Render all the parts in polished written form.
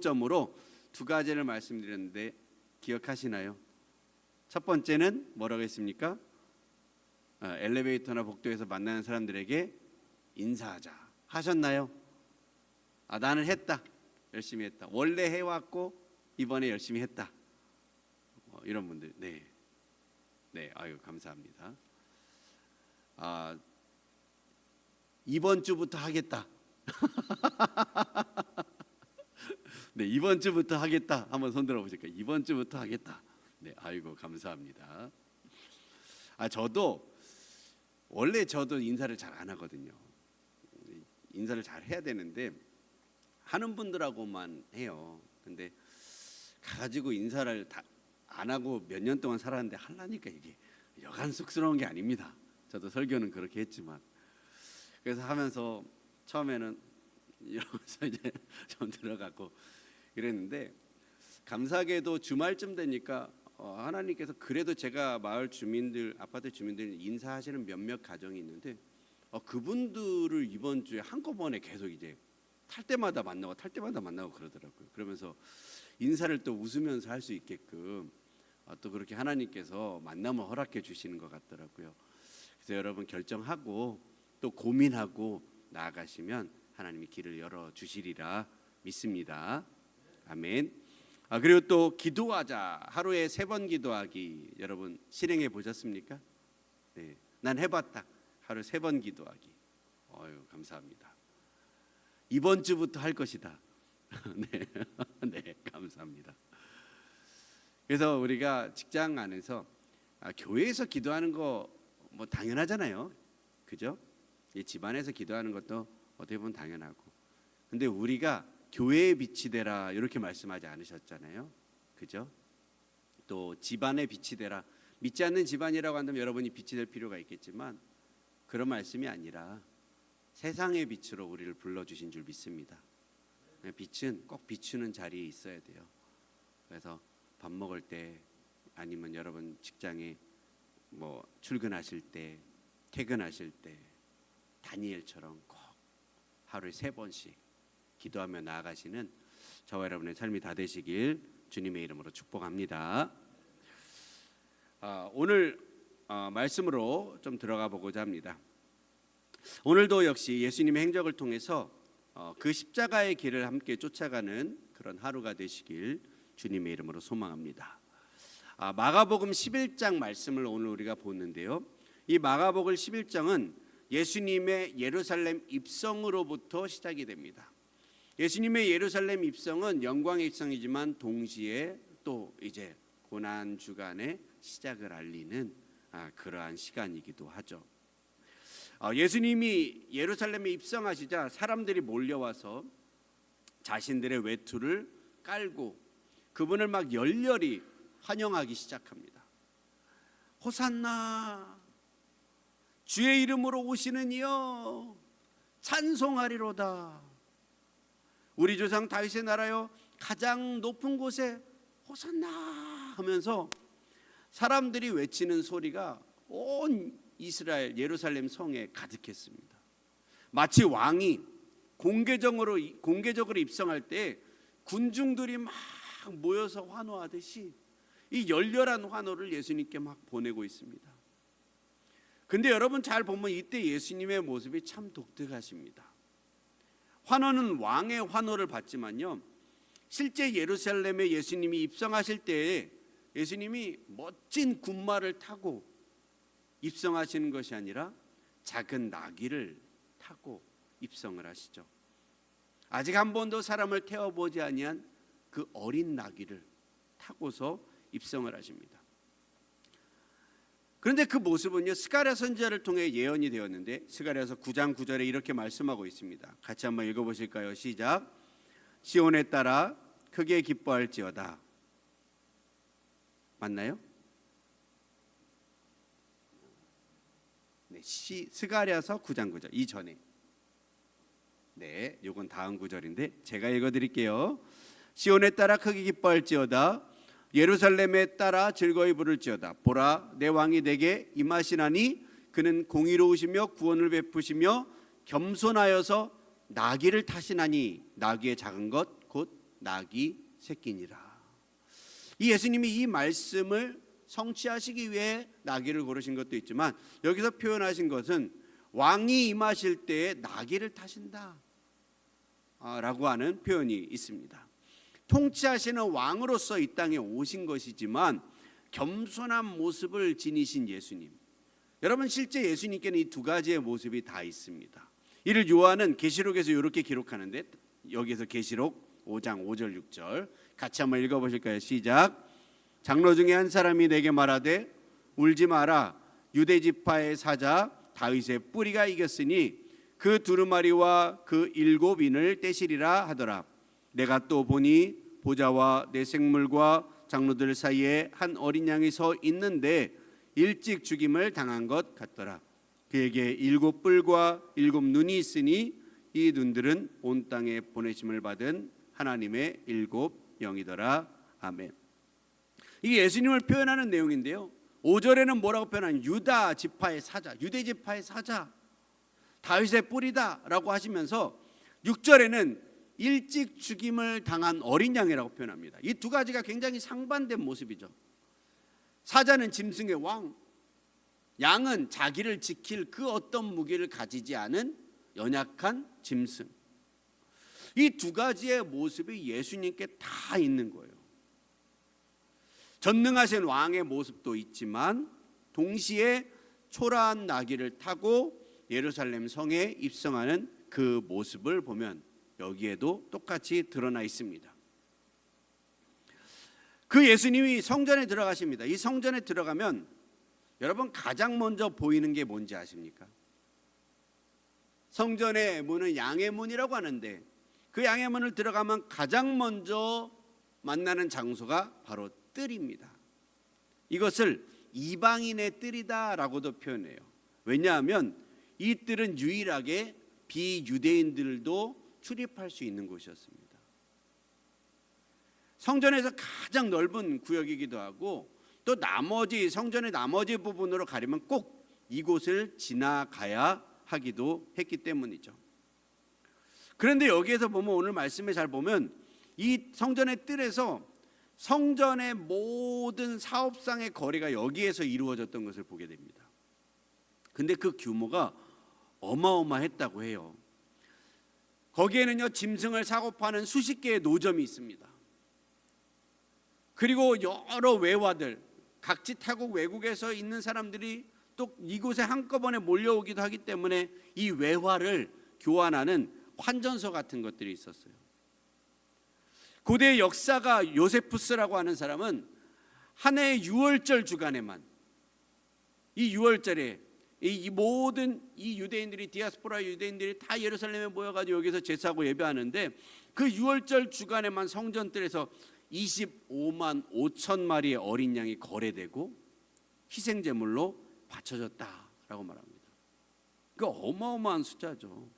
점으로 두 가지를 말씀드렸는데 기억하시나요? 첫 번째는 뭐라고 했습니까? 엘리베이터나 복도에서 만나는 사람들에게 인사하자 하셨나요? 나는 했다, 열심히 했다, 원래 해왔고 이번에 열심히 했다. 이런 분들, 네, 아유 감사합니다. 이번 주부터 하겠다. 네, 이번 주부터 하겠다. 한번 손 들어 보실까요? 이번 주부터 하겠다. 네, 아이고 감사합니다. 저도 인사를 잘 안 하거든요. 인사를 잘 해야 되는데 하는 분들하고만 해요. 근데 가가지고 인사를 다 안 하고 몇 년 동안 살았는데 하려니까 이게 여간 쑥스러운 게 아닙니다. 저도 설교는 그렇게 했지만, 그래서 하면서 처음에는 이러면서 이제 좀 들어가고 이랬는데, 감사하게도 주말쯤 되니까 하나님께서 그래도 제가 마을 주민들, 아파트 주민들 인사하시는 몇몇 가정이 있는데 그분들을 이번 주에 한꺼번에 계속 이제 탈 때마다 만나고 그러더라고요. 그러면서 인사를 또 웃으면서 할 수 있게끔 또 그렇게 하나님께서 만남을 허락해 주시는 것 같더라고요. 그래서 여러분 결정하고 또 고민하고 나아가시면 하나님이 길을 열어 주시리라 믿습니다. 아멘. 그리고 또 기도하자, 하루에 3번 기도하기, 여러분 실행해 보셨습니까? 네, 난 해봤다. 하루 3번 기도하기. 감사합니다. 이번 주부터 할 것이다. 네, 감사합니다. 그래서 우리가 직장 안에서 교회에서 기도하는 거 뭐 당연하잖아요, 그죠? 이 집안에서 기도하는 것도 어떻게 보면 당연하고, 근데 우리가 교회의 빛이 되라 이렇게 말씀하지 않으셨잖아요, 그죠? 또 집안의 빛이 되라, 믿지 않는 집안이라고 한다면 여러분이 빛이 될 필요가 있겠지만 그런 말씀이 아니라 세상의 빛으로 우리를 불러주신 줄 믿습니다. 빛은 꼭 비추는 자리에 있어야 돼요. 그래서 밥 먹을 때, 아니면 여러분 직장에 뭐 출근하실 때, 퇴근하실 때 다니엘처럼 꼭 하루에 3번씩 기도하며 나아가시는 저와 여러분의 삶이 다 되시길 주님의 이름으로 축복합니다. 오늘 말씀으로 좀 들어가 보고자 합니다. 오늘도 역시 예수님의 행적을 통해서 그 십자가의 길을 함께 쫓아가는 그런 하루가 되시길 주님의 이름으로 소망합니다. 마가복음 11장 말씀을 오늘 우리가 보는데요, 이 마가복음 11장은 예수님의 예루살렘 입성으로부터 시작이 됩니다. 예수님의 예루살렘 입성은 영광의 입성이지만 동시에 또 이제 고난 주간의 시작을 알리는 그러한 시간이기도 하죠. 예수님이 예루살렘에 입성하시자 사람들이 몰려와서 자신들의 외투를 깔고 그분을 막 열렬히 환영하기 시작합니다. 호산나, 주의 이름으로 오시는 이여 찬송하리로다. 우리 조상 다윗의 나라여 가장 높은 곳에 호산나 하면서 사람들이 외치는 소리가 온 이스라엘 예루살렘 성에 가득했습니다. 마치 왕이 공개적으로 입성할 때 군중들이 막 모여서 환호하듯이 이 열렬한 환호를 예수님께 막 보내고 있습니다. 근데 여러분 잘 보면 이때 예수님의 모습이 참 독특하십니다. 환호는 왕의 환호를 받지만요, 실제 예루살렘에 예수님이 입성하실 때 예수님이 멋진 군마를 타고 입성하시는 것이 아니라 작은 나귀를 타고 입성을 하시죠. 아직 한 번도 사람을 태워보지 아니한 그 어린 나귀를 타고서 입성을 하십니다. 그런데 그 모습은요, 스가랴 선지자를 통해 예언이 되었는데 스가랴서 9장 9절에 이렇게 말씀하고 있습니다. 같이 한번 읽어보실까요? 시작. 시온에 따라 크게 기뻐할지어다. 맞나요? 네, 스가랴서 9장 9절 이전에. 네, 이건 다음 구절인데 제가 읽어드릴게요. 시온에 따라 크게 기뻐할지어다. 예루살렘에 따라 즐거이 부를지어다. 보라, 내 왕이 내게 임하시나니 그는 공의로우시며 구원을 베푸시며 겸손하여서 나귀를 타시나니 나귀의 작은 것 곧 낙이 새끼니라. 이 예수님이 이 말씀을 성취하시기 위해 나귀를 고르신 것도 있지만 여기서 표현하신 것은 왕이 임하실 때에 나귀를 타신다 라고 하는 표현이 있습니다. 통치하시는 왕으로서 이 땅에 오신 것이지만 겸손한 모습을 지니신 예수님. 여러분, 실제 예수님께는 이 두 가지의 모습이 다 있습니다. 이를 요한은 계시록에서 이렇게 기록하는데, 여기서 계시록 5장 5절 6절 같이 한번 읽어보실까요? 시작. 장로 중에 한 사람이 내게 말하되 울지 마라. 유대 지파의 사자 다윗의 뿌리가 이겼으니 그 두루마리와 그 7인을 떼시리라 하더라. 내가 또 보니 보좌와 내 생물과 장로들 사이에 한 어린 양이 서 있는데 일찍 죽임을 당한 것 같더라. 그에게 7뿔과 7눈이 있으니 이 눈들은 온 땅에 보내심을 받은 하나님의 7영이더라. 아멘. 이게 예수님을 표현하는 내용인데요, 5절에는 뭐라고 표현하냐면 유다 지파의 사자, 유대 지파의 사자, 다윗의 뿌리다 라고 하시면서 6절에는 일찍 죽임을 당한 어린 양이라고 표현합니다. 이 두 가지가 굉장히 상반된 모습이죠. 사자는 짐승의 왕, 양은 자기를 지킬 그 어떤 무기를 가지지 않은 연약한 짐승. 이 두 가지의 모습이 예수님께 다 있는 거예요. 전능하신 왕의 모습도 있지만 동시에 초라한 나귀를 타고 예루살렘 성에 입성하는 그 모습을 보면 여기에도 똑같이 드러나 있습니다. 그 예수님이 성전에 들어가십니다. 이 성전에 들어가면 여러분 가장 먼저 보이는 게 뭔지 아십니까? 성전의 문은 양의 문이라고 하는데 그 양의 문을 들어가면 가장 먼저 만나는 장소가 바로 뜰입니다. 이것을 이방인의 뜰이다라고도 표현해요. 왜냐하면 이 뜰은 유일하게 비유대인들도 출입할 수 있는 곳이었습니다. 성전에서 가장 넓은 구역이기도 하고 또 나머지 성전의 나머지 부분으로 가려면 꼭 이곳을 지나가야 하기도 했기 때문이죠. 그런데 여기에서 보면 오늘 말씀에 잘 보면 이 성전의 뜰에서 성전의 모든 사업상의 거래가 여기에서 이루어졌던 것을 보게 됩니다. 근데 그 규모가 어마어마했다고 해요. 거기에는요 짐승을 사고 파는 수십 개의 노점이 있습니다. 그리고 여러 외화들, 각지 타국 외국에서 있는 사람들이 또 이곳에 한꺼번에 몰려오기도 하기 때문에 이 외화를 교환하는 환전소 같은 것들이 있었어요. 고대 역사가 요세푸스라고 하는 사람은 한 해의 6월절 주간에만 이 6월절에 이 모든 이 유대인들이 디아스포라 유대인들이 다 예루살렘에 모여가지고 여기서 제사하고 예배하는데 그 6월절 주간에만 성전뜰에서 25만 5천 마리의 어린 양이 거래되고 희생제물로 바쳐졌다라고 말합니다. 그 어마어마한 숫자죠.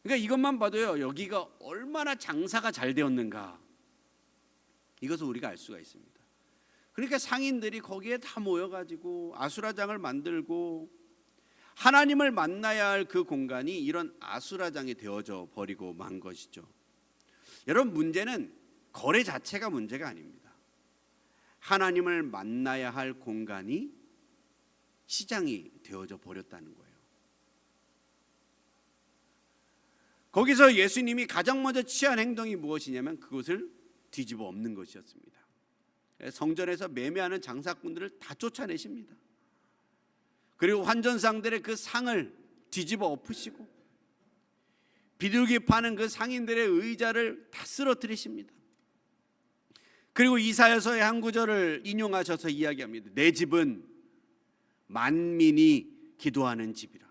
그러니까 이것만 봐도요 여기가 얼마나 장사가 잘 되었는가 이것을 우리가 알 수가 있습니다. 그러니까 상인들이 거기에 다 모여가지고 아수라장을 만들고 하나님을 만나야 할 그 공간이 이런 아수라장이 되어져 버리고 만 것이죠. 여러분, 문제는 거래 자체가 문제가 아닙니다. 하나님을 만나야 할 공간이 시장이 되어져 버렸다는 거예요. 거기서 예수님이 가장 먼저 취한 행동이 무엇이냐면 그것을 뒤집어 엎는 것이었습니다. 성전에서 매매하는 장사꾼들을 다 쫓아내십니다. 그리고 환전상들의 그 상을 뒤집어 엎으시고 비둘기 파는 그 상인들의 의자를 다 쓰러뜨리십니다. 그리고 이사야서의 한 구절을 인용하셔서 이야기합니다. 내 집은 만민이 기도하는 집이라.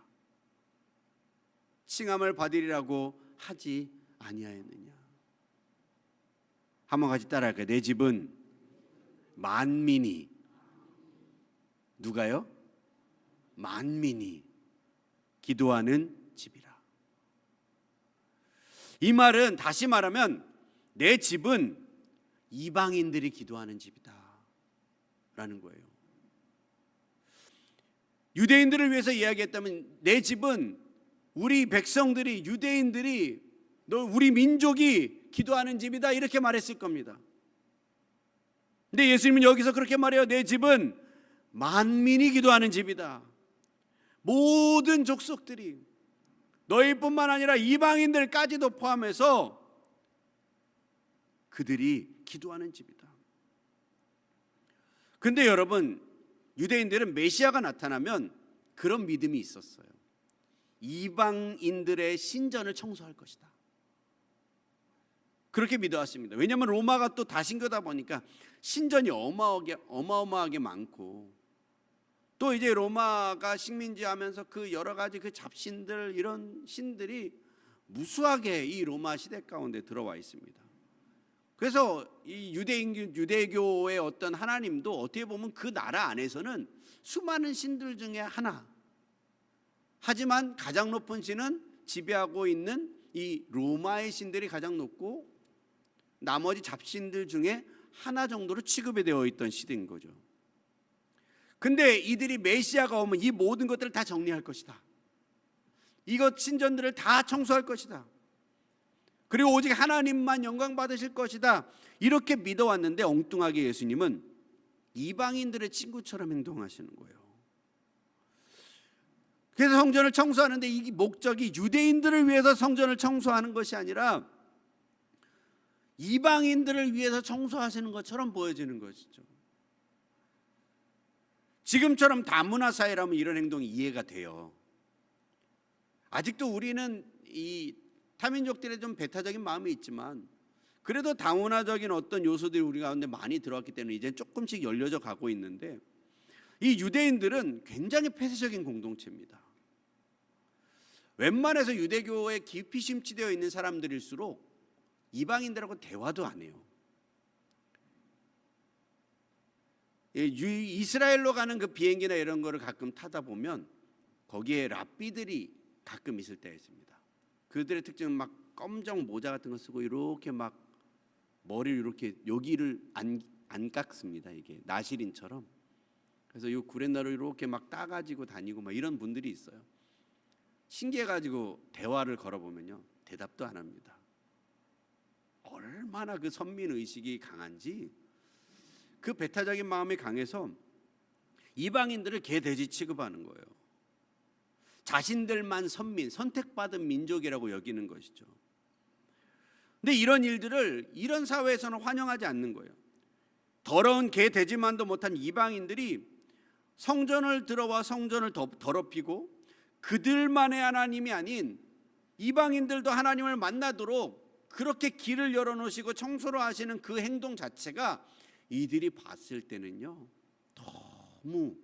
칭함을 받으리라고 하지 아니하였느냐. 한번 같이 따라할까요? 내 집은 만민이, 누가요? 만민이 기도하는 집이라. 이 말은 다시 말하면 내 집은 이방인들이 기도하는 집이다 라는 거예요. 유대인들을 위해서 이야기했다면 내 집은 우리 백성들이, 유대인들이, 우리 민족이 기도하는 집이다 이렇게 말했을 겁니다. 근데 예수님은 여기서 그렇게 말해요. 내 집은 만민이 기도하는 집이다. 모든 족속들이, 너희뿐만 아니라 이방인들까지도 포함해서 그들이 기도하는 집이다. 근데 여러분, 유대인들은 메시아가 나타나면 그런 믿음이 있었어요. 이방인들의 신전을 청소할 것이다. 그렇게 믿어왔습니다. 왜냐하면 로마가 또 다신교다 보니까 신전이 어마어마하게 많고, 또 이제 로마가 식민지하면서 그 여러 가지 그 잡신들, 이런 신들이 무수하게 이 로마 시대 가운데 들어와 있습니다. 그래서 이 유대교의 어떤 하나님도 어떻게 보면 그 나라 안에서는 수많은 신들 중에 하나, 하지만 가장 높은 신은 지배하고 있는 이 로마의 신들이 가장 높고, 나머지 잡신들 중에 하나 정도로 취급이 되어 있던 시대인 거죠. 근데 이들이 메시아가 오면 이 모든 것들을 다 정리할 것이다. 이것 신전들을 다 청소할 것이다. 그리고 오직 하나님만 영광 받으실 것이다. 이렇게 믿어왔는데 엉뚱하게 예수님은 이방인들의 친구처럼 행동하시는 거예요. 그래서 성전을 청소하는데 이 목적이 유대인들을 위해서 성전을 청소하는 것이 아니라 이방인들을 위해서 청소하시는 것처럼 보여지는 것이죠. 지금처럼 다문화 사회라면 이런 행동이 이해가 돼요. 아직도 우리는 이 타민족들의 좀 배타적인 마음이 있지만, 그래도 다문화적인 어떤 요소들이 우리 가운데 많이 들어왔기 때문에 이제 조금씩 열려져 가고 있는데, 이 유대인들은 굉장히 폐쇄적인 공동체입니다. 웬만해서 유대교에 깊이 심취되어 있는 사람들일수록 이방인들하고 대화도 안 해요. 이스라엘로 가는 그 비행기나 이런 거를 가끔 타다 보면 거기에 랍비들이 가끔 있을 때가 있습니다. 그들의 특징은 막 검정 모자 같은 거 쓰고 이렇게 막 머리를 이렇게 여기를 안 깎습니다. 이게 나시린처럼. 그래서 이 구렛나루 이렇게 막 따가지고 다니고 막 이런 분들이 있어요. 신기해가지고 대화를 걸어보면요, 대답도 안 합니다. 얼마나 그 선민 의식이 강한지, 그 배타적인 마음이 강해서 이방인들을 개돼지 취급하는 거예요. 자신들만 선민, 선택받은 민족이라고 여기는 것이죠. 근데 이런 일들을 이런 사회에서는 환영하지 않는 거예요. 더러운 개돼지만도 못한 이방인들이 성전을 들어와 성전을 더럽히고, 그들만의 하나님이 아닌 이방인들도 하나님을 만나도록 그렇게 길을 열어놓으시고 청소를 하시는 그 행동 자체가 이들이 봤을 때는요, 너무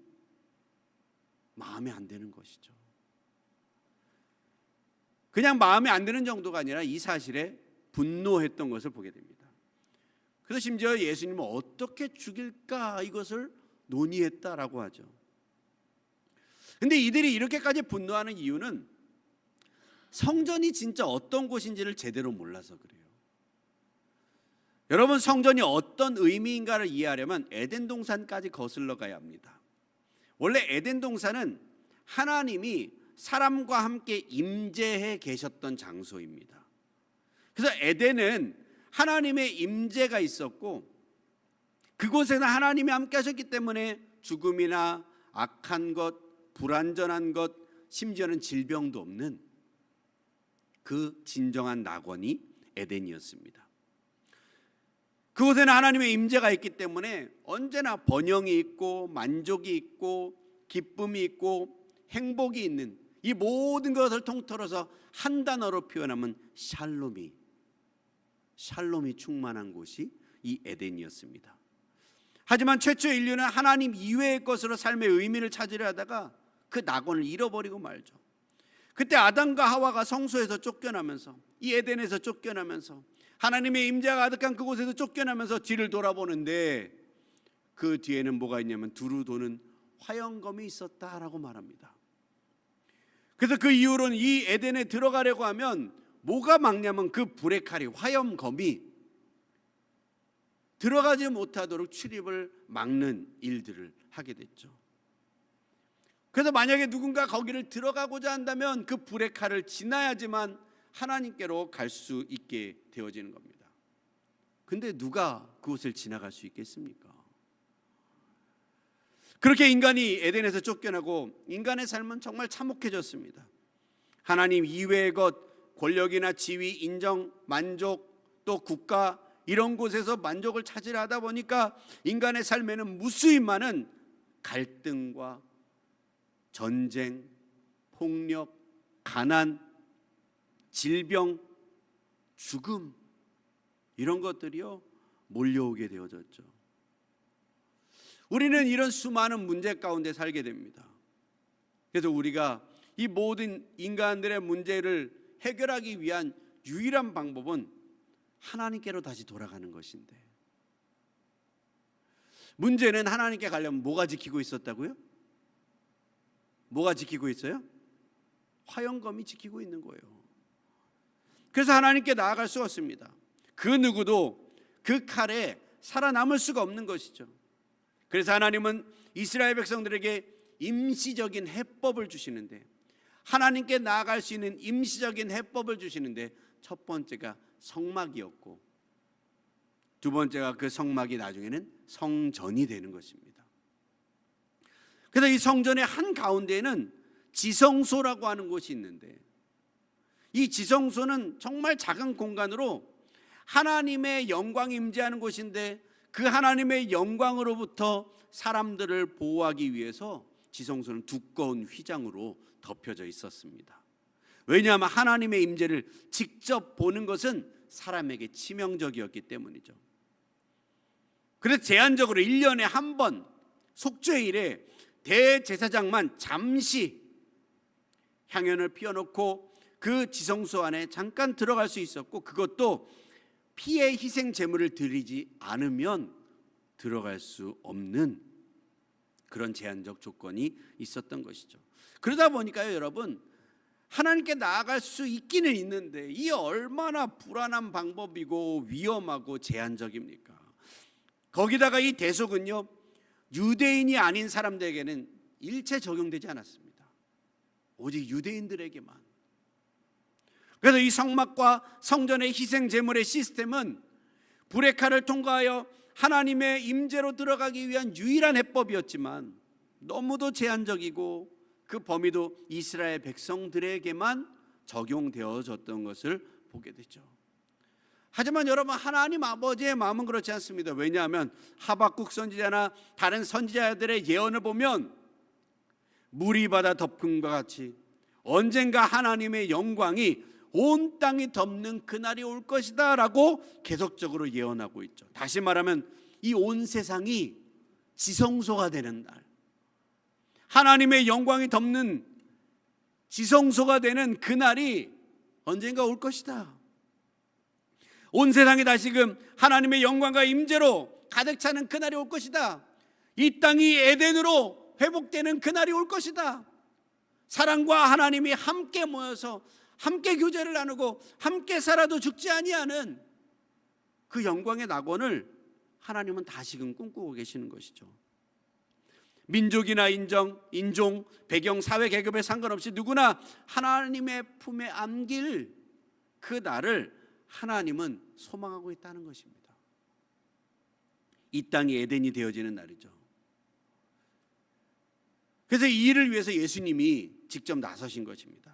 마음에 안 드는 것이죠. 그냥 마음에 안 드는 정도가 아니라 이 사실에 분노했던 것을 보게 됩니다. 그래서 심지어 예수님은 어떻게 죽일까 이것을 논의했다라고 하죠. 근데 이들이 이렇게까지 분노하는 이유는 성전이 진짜 어떤 곳인지를 제대로 몰라서 그래요. 여러분, 성전이 어떤 의미인가를 이해하려면 에덴 동산까지 거슬러 가야 합니다. 원래 에덴 동산은 하나님이 사람과 함께 임재해 계셨던 장소입니다. 그래서 에덴은 하나님의 임재가 있었고, 그곳에는 하나님이 함께 하셨기 때문에 죽음이나 악한 것, 불완전한 것, 심지어는 질병도 없는 그 진정한 낙원이 에덴이었습니다. 그곳에는 하나님의 임재가 있기 때문에 언제나 번영이 있고 만족이 있고 기쁨이 있고 행복이 있는, 이 모든 것을 통틀어서 한 단어로 표현하면 샬롬이 충만한 곳이 이 에덴이었습니다. 하지만 최초 인류는 하나님 이외의 것으로 삶의 의미를 찾으려 하다가 그 낙원을 잃어버리고 말죠. 그때 아담과 하와가 성소에서 쫓겨나면서, 이 에덴에서 쫓겨나면서, 하나님의 임재가 가득한 그곳에서 쫓겨나면서 뒤를 돌아보는데 그 뒤에는 뭐가 있냐면 두루 도는 화영검이 있었다라고 말합니다. 그래서 그 이후로는 이 에덴에 들어가려고 하면 뭐가 막냐면 그 불의 칼이, 화영검이 들어가지 못하도록 출입을 막는 일들을 하게 됐죠. 그래서 만약에 누군가 거기를 들어가고자 한다면 그 불의 칼을 지나야지만 하나님께로 갈 수 있게 되어지는 겁니다. 근데 누가 그곳을 지나갈 수 있겠습니까? 그렇게 인간이 에덴에서 쫓겨나고 인간의 삶은 정말 참혹해졌습니다. 하나님 이외의 것, 권력이나 지위, 인정, 만족, 또 국가 이런 곳에서 만족을 찾으려 하다 보니까 인간의 삶에는 무수히 많은 갈등과 전쟁, 폭력, 가난, 질병, 죽음 이런 것들이요 몰려오게 되어졌죠. 우리는 이런 수많은 문제 가운데 살게 됩니다. 그래서 우리가 이 모든 인간들의 문제를 해결하기 위한 유일한 방법은 하나님께로 다시 돌아가는 것인데, 문제는 하나님께 가려면 뭐가 지키고 있었다고요? 뭐가 지키고 있어요? 화영검이 지키고 있는 거예요. 그래서 하나님께 나아갈 수 없습니다. 그 누구도 그 칼에 살아남을 수가 없는 것이죠. 그래서 하나님은 이스라엘 백성들에게 임시적인 해법을 주시는데, 하나님께 나아갈 수 있는 임시적인 해법을 주시는데, 첫 번째가 성막이었고 두 번째가 그 성막이 나중에는 성전이 되는 것입니다. 그래서 이 성전의 한가운데에는 지성소라고 하는 곳이 있는데, 이 지성소는 정말 작은 공간으로 하나님의 영광이 임재하는 곳인데, 그 하나님의 영광으로부터 사람들을 보호하기 위해서 지성소는 두꺼운 휘장으로 덮여져 있었습니다. 왜냐하면 하나님의 임재를 직접 보는 것은 사람에게 치명적이었기 때문이죠. 그래서 제한적으로 1년에 한 번 속죄일에 대제사장만 잠시 향연을 피워놓고 그 지성소 안에 잠깐 들어갈 수 있었고, 그것도 피의 희생 제물을 드리지 않으면 들어갈 수 없는 그런 제한적 조건이 있었던 것이죠. 그러다 보니까요 여러분, 하나님께 나아갈 수 있기는 있는데 이 얼마나 불안한 방법이고 위험하고 제한적입니까? 거기다가 이 대속은요 유대인이 아닌 사람들에게는 일체 적용되지 않았습니다. 오직 유대인들에게만. 그래서 이 성막과 성전의 희생 제물의 시스템은 불의 칼을 통과하여 하나님의 임재로 들어가기 위한 유일한 해법이었지만 너무도 제한적이고 그 범위도 이스라엘 백성들에게만 적용되어졌던 것을 보게 되죠. 하지만 여러분, 하나님 아버지의 마음은 그렇지 않습니다. 왜냐하면 하박국 선지자나 다른 선지자들의 예언을 보면 물이 바다 덮음과 같이 언젠가 하나님의 영광이 온 땅이 덮는 그날이 올 것이다 라고 계속적으로 예언하고 있죠. 다시 말하면 이 온 세상이 지성소가 되는 날, 하나님의 영광이 덮는 지성소가 되는 그날이 언젠가 올 것이다. 온 세상이 다시금 하나님의 영광과 임재로 가득 차는 그날이 올 것이다. 이 땅이 에덴으로 회복되는 그날이 올 것이다. 사랑과 하나님이 함께 모여서 함께 교제를 나누고 함께 살아도 죽지 아니하는 그 영광의 낙원을 하나님은 다시금 꿈꾸고 계시는 것이죠. 민족이나 인종, 배경, 사회 계급에 상관없이 누구나 하나님의 품에 안길 그 날을 하나님은 소망하고 있다는 것입니다. 이 땅이 에덴이 되어지는 날이죠. 그래서 이 일을 위해서 예수님이 직접 나서신 것입니다.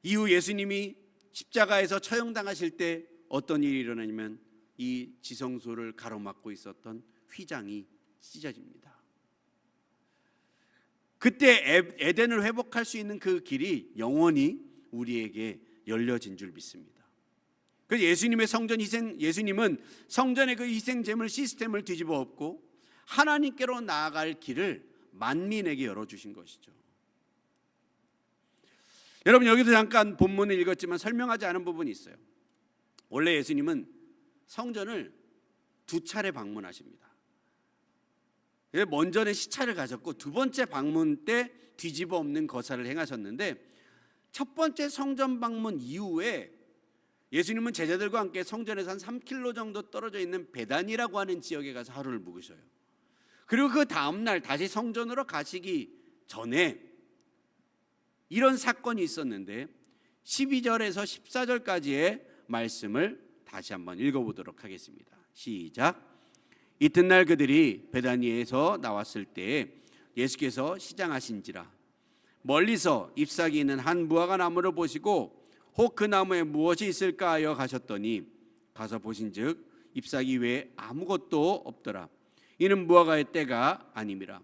이후 예수님이 십자가에서 처형당하실 때 어떤 일이 일어나냐면 이 지성소를 가로막고 있었던 휘장이 찢어집니다. 그때 에덴을 회복할 수 있는 그 길이 영원히 우리에게 열려진 줄 믿습니다. 그래서 예수님은 성전의 그 희생 제물 시스템을 뒤집어 엎고 하나님께로 나아갈 길을 만민에게 열어주신 것이죠. 여러분, 여기서 잠깐 본문을 읽었지만 설명하지 않은 부분이 있어요. 원래 예수님은 성전을 2차례 방문하십니다. 먼저는 시차를 가졌고 두 번째 방문 때 뒤집어 엎는 거사를 행하셨는데, 첫 번째 성전 방문 이후에 예수님은 제자들과 함께 성전에서 한 3km 정도 떨어져 있는 베단이라고 하는 지역에 가서 하루를 묵으셔요. 그리고 그 다음날 다시 성전으로 가시기 전에 이런 사건이 있었는데 12절에서 14절까지의 말씀을 다시 한번 읽어보도록 하겠습니다. 시작. 이튿날 그들이 베다니에서 나왔을 때 예수께서 시장하신지라 멀리서 잎사귀 있는 한 무화과 나무를 보시고 혹 그 나무에 무엇이 있을까 하여 가셨더니 가서 보신즉 잎사귀 외에 아무것도 없더라. 이는 무화과의 때가 아님이라.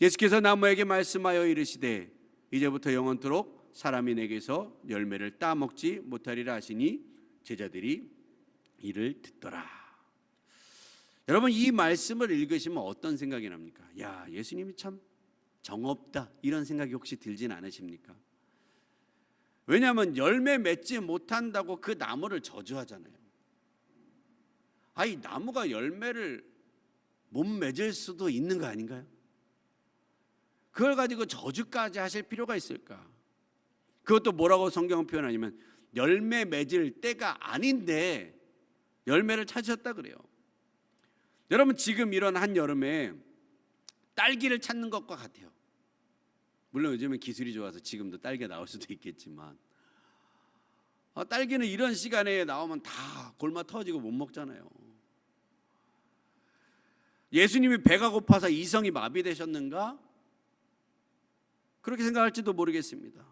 예수께서 나무에게 말씀하여 이르시되 이제부터 영원토록 사람이 내게서 열매를 따먹지 못하리라 하시니 제자들이 이를 듣더라. 여러분, 이 말씀을 읽으시면 어떤 생각이 납니까? 야, 예수님이 참 정없다, 이런 생각이 혹시 들진 않으십니까? 왜냐하면 열매 맺지 못한다고 그 나무를 저주하잖아요. 이 나무가 열매를 못 맺을 수도 있는 거 아닌가요? 그걸 가지고 저주까지 하실 필요가 있을까? 그것도 뭐라고 성경은 표현하냐면 열매 맺을 때가 아닌데 열매를 찾으셨다 그래요. 여러분, 지금 이런 한여름에 딸기를 찾는 것과 같아요. 물론 요즘은 기술이 좋아서 지금도 딸기가 나올 수도 있겠지만 딸기는 이런 시간에 나오면 다 골마 터지고 못 먹잖아요. 예수님이 배가 고파서 이성이 마비되셨는가? 그렇게 생각할지도 모르겠습니다.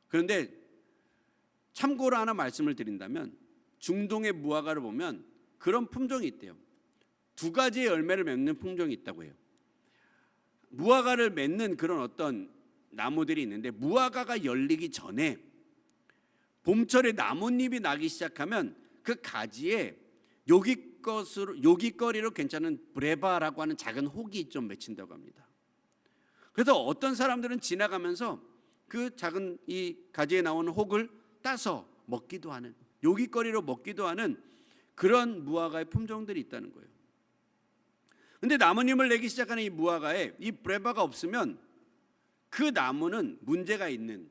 그런데 참고로 하나 말씀을 드린다면 중동의 무화과를 보면 그런 품종이 있대요. 두 가지의 열매를 맺는 품종이 있다고 해요. 무화과를 맺는 그런 어떤 나무들이 있는데 무화과가 열리기 전에 봄철에 나뭇잎이 나기 시작하면 그 가지에 요깃거리로 괜찮은 브레바라고 하는 작은 혹이 좀 맺힌다고 합니다. 그래서 어떤 사람들은 지나가면서 그 작은 이 가지에 나오는 혹을 따서 먹기도 하는, 요깃거리로 먹기도 하는 그런 무화과의 품종들이 있다는 거예요. 근데 나뭇잎을 내기 시작하는 이 무화과에 이 브레바가 없으면 그 나무는 문제가 있는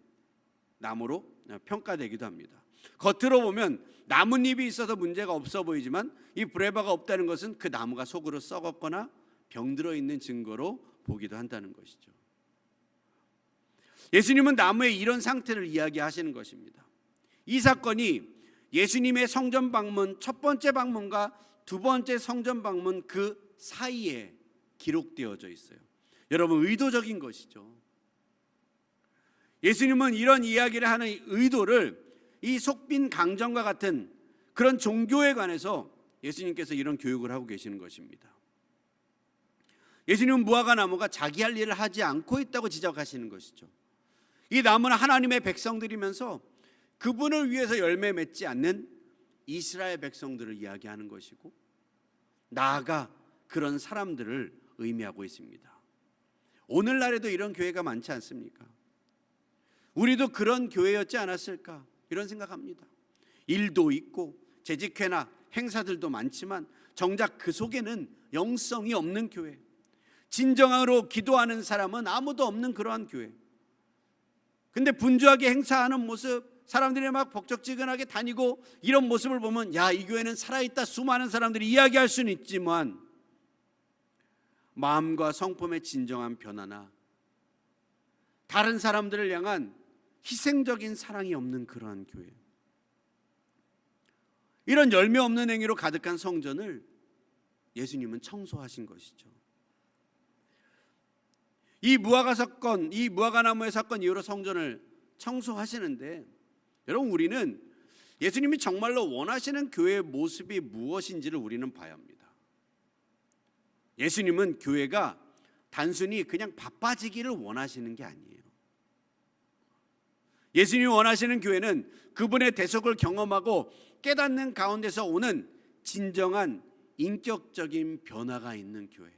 나무로 평가되기도 합니다. 겉으로 보면 나뭇잎이 있어서 문제가 없어 보이지만 이 브레바가 없다는 것은 그 나무가 속으로 썩었거나 병들어 있는 증거로 보기도 한다는 것이죠. 예수님은 나무의 이런 상태를 이야기하시는 것입니다. 이 사건이 예수님의 성전 방문 첫 번째 방문과 두 번째 성전 방문 그 사이에 기록되어져 있어요. 여러분, 의도적인 것이죠. 예수님은 이런 이야기를 하는 의도를 이 속빈 강정과 같은 그런 종교에 관해서 예수님께서 이런 교육을 하고 계시는 것입니다. 예수님은 무화과 나무가 자기 할 일을 하지 않고 있다고 지적하시는 것이죠. 이 나무는 하나님의 백성들이면서 그분을 위해서 열매 맺지 않는 이스라엘 백성들을 이야기하는 것이고 나아가 그런 사람들을 의미하고 있습니다. 오늘날에도 이런 교회가 많지 않습니까? 우리도 그런 교회였지 않았을까 이런 생각합니다. 일도 있고 재직회나 행사들도 많지만 정작 그 속에는 영성이 없는 교회, 진정으로 기도하는 사람은 아무도 없는 그러한 교회. 근데 분주하게 행사하는 모습, 사람들이 막 복적지근하게 다니고 이런 모습을 보면 야, 이 교회는 살아있다, 수많은 사람들이 이야기할 수는 있지만 마음과 성품의 진정한 변화나 다른 사람들을 향한 희생적인 사랑이 없는 그러한 교회, 이런 열매 없는 행위로 가득한 성전을 예수님은 청소하신 것이죠. 이 무화과 사건, 이 무화과 나무의 사건 이후로 성전을 청소하시는데 여러분, 우리는 예수님이 정말로 원하시는 교회의 모습이 무엇인지를 우리는 봐야 합니다. 예수님은 교회가 단순히 그냥 바빠지기를 원하시는 게 아니에요. 예수님이 원하시는 교회는 그분의 대속을 경험하고 깨닫는 가운데서 오는 진정한 인격적인 변화가 있는 교회,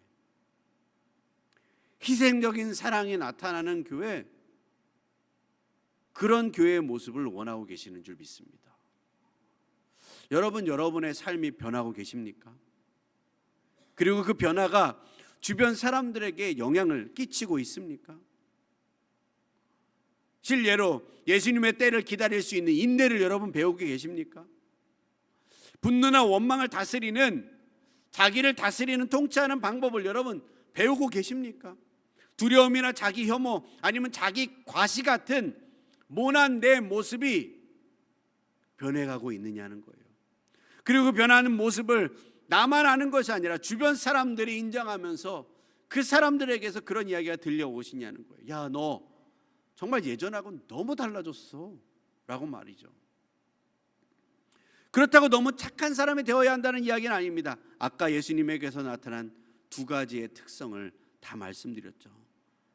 희생적인 사랑이 나타나는 교회, 그런 교회의 모습을 원하고 계시는 줄 믿습니다. 여러분, 여러분의 삶이 변하고 계십니까? 그리고 그 변화가 주변 사람들에게 영향을 끼치고 있습니까? 실례로 예수님의 때를 기다릴 수 있는 인내를 여러분 배우고 계십니까? 분노나 원망을 다스리는, 자기를 다스리는 통치하는 방법을 여러분 배우고 계십니까? 두려움이나 자기 혐오 아니면 자기 과시 같은 모난 내 모습이 변해가고 있느냐는 거예요. 그리고 그 변하는 모습을 나만 아는 것이 아니라 주변 사람들이 인정하면서 그 사람들에게서 그런 이야기가 들려오시냐는 거예요. 야, 너 정말 예전하고는 너무 달라졌어 라고 말이죠. 그렇다고 너무 착한 사람이 되어야 한다는 이야기는 아닙니다. 아까 예수님에게서 나타난 두 가지의 특성을 다 말씀드렸죠.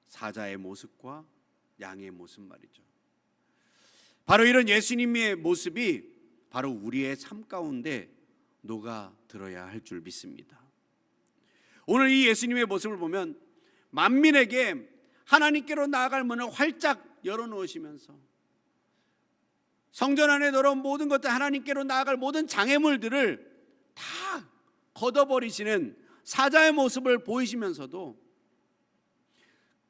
사자의 모습과 양의 모습 말이죠. 바로 이런 예수님의 모습이 바로 우리의 삶 가운데 녹아 들어야 할 줄 믿습니다. 오늘 이 예수님의 모습을 보면 만민에게 하나님께로 나아갈 문을 활짝 열어놓으시면서 성전 안에 들어온 모든 것들, 하나님께로 나아갈 모든 장애물들을 다 걷어버리시는 사자의 모습을 보이시면서도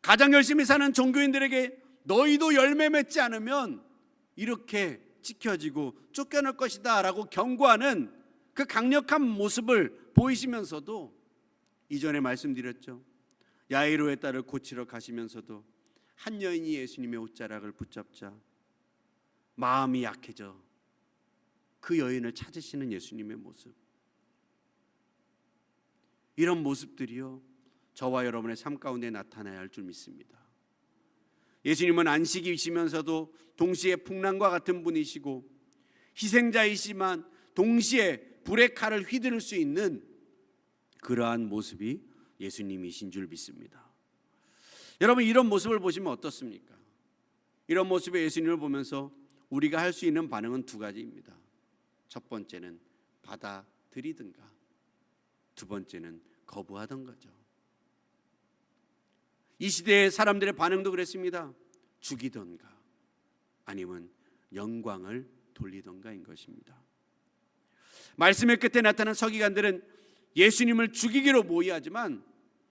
가장 열심히 사는 종교인들에게 너희도 열매 맺지 않으면 이렇게 찍혀지고 쫓겨날 것이다 라고 경고하는 그 강력한 모습을 보이시면서도 이전에 말씀드렸죠. 야이로의 딸을 고치러 가시면서도 한 여인이 예수님의 옷자락을 붙잡자 마음이 약해져 그 여인을 찾으시는 예수님의 모습, 이런 모습들이요 저와 여러분의 삶 가운데 나타나야 할 줄 믿습니다. 예수님은 안식이시면서도 동시에 풍랑과 같은 분이시고 희생자이시만 동시에 불의 칼을 휘두를 수 있는 그러한 모습이 예수님이신 줄 믿습니다. 여러분, 이런 모습을 보시면 어떻습니까? 이런 모습의 예수님을 보면서 우리가 할 수 있는 반응은 두 가지입니다. 첫 번째는 받아들이든가, 두 번째는 거부하던 거죠. 이 시대의 사람들의 반응도 그랬습니다. 죽이던가 아니면 영광을 돌리던가인 것입니다. 말씀의 끝에 나타난 서기관들은 예수님을 죽이기로 모의하지만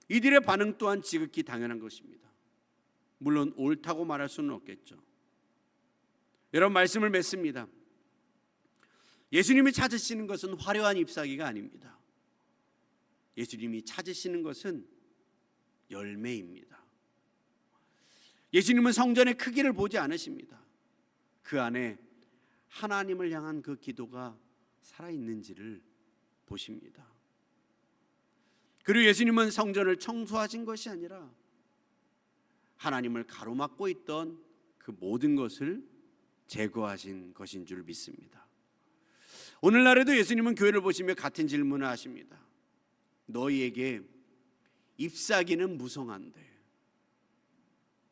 이들의 반응 또한 지극히 당연한 것입니다. 물론 옳다고 말할 수는 없겠죠. 여러분, 말씀을 맺습니다. 예수님이 찾으시는 것은 화려한 잎사귀가 아닙니다. 예수님이 찾으시는 것은 열매입니다. 예수님은 성전의 크기를 보지 않으십니다. 그 안에 하나님을 향한 그 기도가 살아있는지를 보십니다. 그리고 예수님은 성전을 청소하신 것이 아니라 하나님을 가로막고 있던 그 모든 것을 제거하신 것인 줄 믿습니다. 오늘날에도 예수님은 교회를 보시며 같은 질문을 하십니다. 너희에게 잎사귀는 무성한데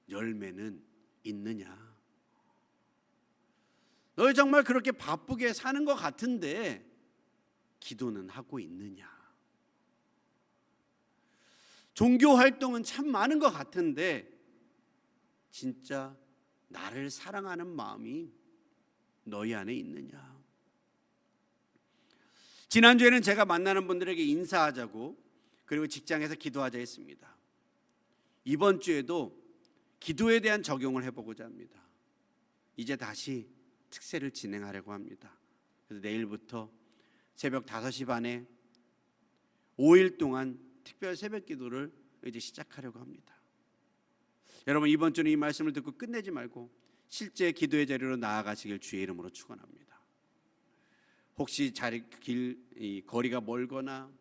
열매는 있느냐? 너희 정말 그렇게 바쁘게 사는 것 같은데 기도는 하고 있느냐? 종교 활동은 참 많은 것 같은데 진짜 나를 사랑하는 마음이 너희 안에 있느냐? 지난주에는 제가 만나는 분들에게 인사하자고 그리고 직장에서 기도하자 했습니다. 이번 주에도 기도에 대한 적용을 해보고자 합니다. 이제 다시 특세를 진행하려고 합니다. 그래서 내일부터 새벽 5시 반에 5일 동안 특별 새벽 기도를 이제 시작하려고 합니다. 여러분, 이번 주는 이 말씀을 듣고 끝내지 말고 실제 기도의 자리로 나아가시길 주의 이름으로 축원합니다. 혹시 거리가 멀거나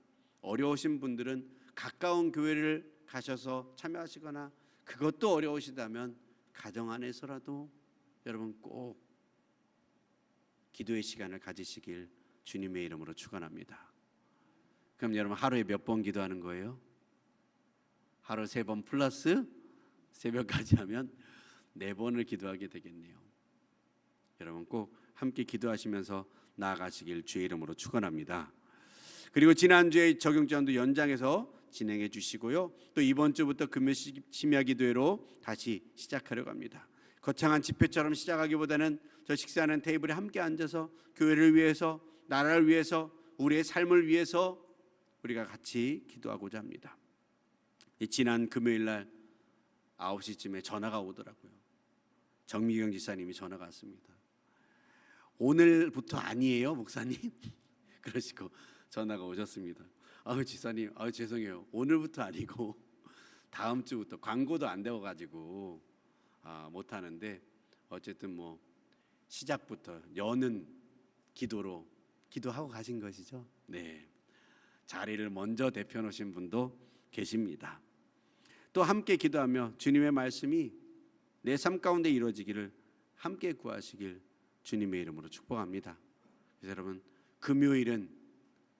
어려우신 분들은 가까운 교회를 가셔서 참여하시거나 그것도 어려우시다면 가정 안에서라도 여러분 꼭 기도의 시간을 가지시길 주님의 이름으로 축원합니다. 그럼 여러분 하루에 몇 번 기도하는 거예요? 하루 3번 플러스 새벽까지 하면 4번을 기도하게 되겠네요. 여러분 꼭 함께 기도하시면서 나아가시길 주의 이름으로 축원합니다. 그리고 지난주에 적용자도 연장해서 진행해 주시고요. 또 이번 주부터 금요 심야 기도회로 다시 시작하려고 합니다. 거창한 집회처럼 시작하기보다는 저 식사하는 테이블에 함께 앉아서 교회를 위해서, 나라를 위해서, 우리의 삶을 위해서 우리가 같이 기도하고자 합니다. 지난 금요일 날 9시쯤에 전화가 오더라고요. 정미경 지사님이 전화가 왔습니다. 오늘부터 아니에요, 목사님? 그러시고 전화가 오셨습니다. 지사님, 죄송해요. 오늘부터 아니고 다음 주부터 광고도 안 되어가지고 못 하는데 어쨌든 뭐 시작부터 여는 기도로 기도하고 가신 것이죠. 네. 자리를 먼저 대표 놓으신 분도 계십니다. 또 함께 기도하며 주님의 말씀이 내 삶 가운데 이루어지기를 함께 구하시길 주님의 이름으로 축복합니다. 그래서 여러분, 금요일은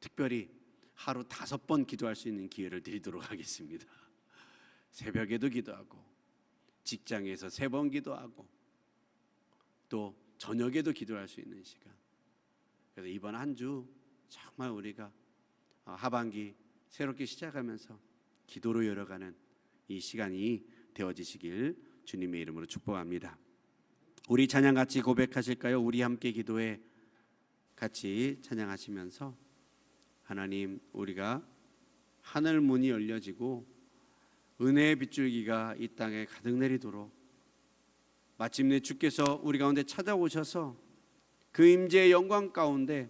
특별히 하루 5번 기도할 수 있는 기회를 드리도록 하겠습니다. 새벽에도 기도하고, 직장에서 3번 기도하고, 또 저녁에도 기도할 수 있는 시간. 그래서 이번 한 주 정말 우리가 하반기 새롭게 시작하면서 기도로 열어가는 이 시간이 되어지시길 주님의 이름으로 축복합니다. 우리 찬양 같이 고백하실까요? 우리 함께 기도해 같이 찬양하시면서 하나님, 우리가 하늘 문이 열려지고 은혜의 빗줄기가 이 땅에 가득 내리도록 마침내 주께서 우리 가운데 찾아오셔서 그 임재의 영광 가운데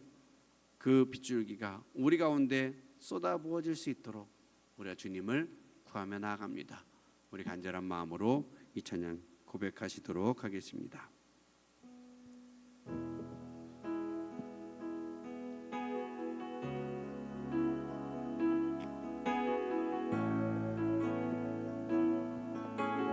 그 빗줄기가 우리 가운데 쏟아부어질 수 있도록 우리가 주님을 구하며 나아갑니다. 우리 간절한 마음으로 이 찬양 고백하시도록 하겠습니다.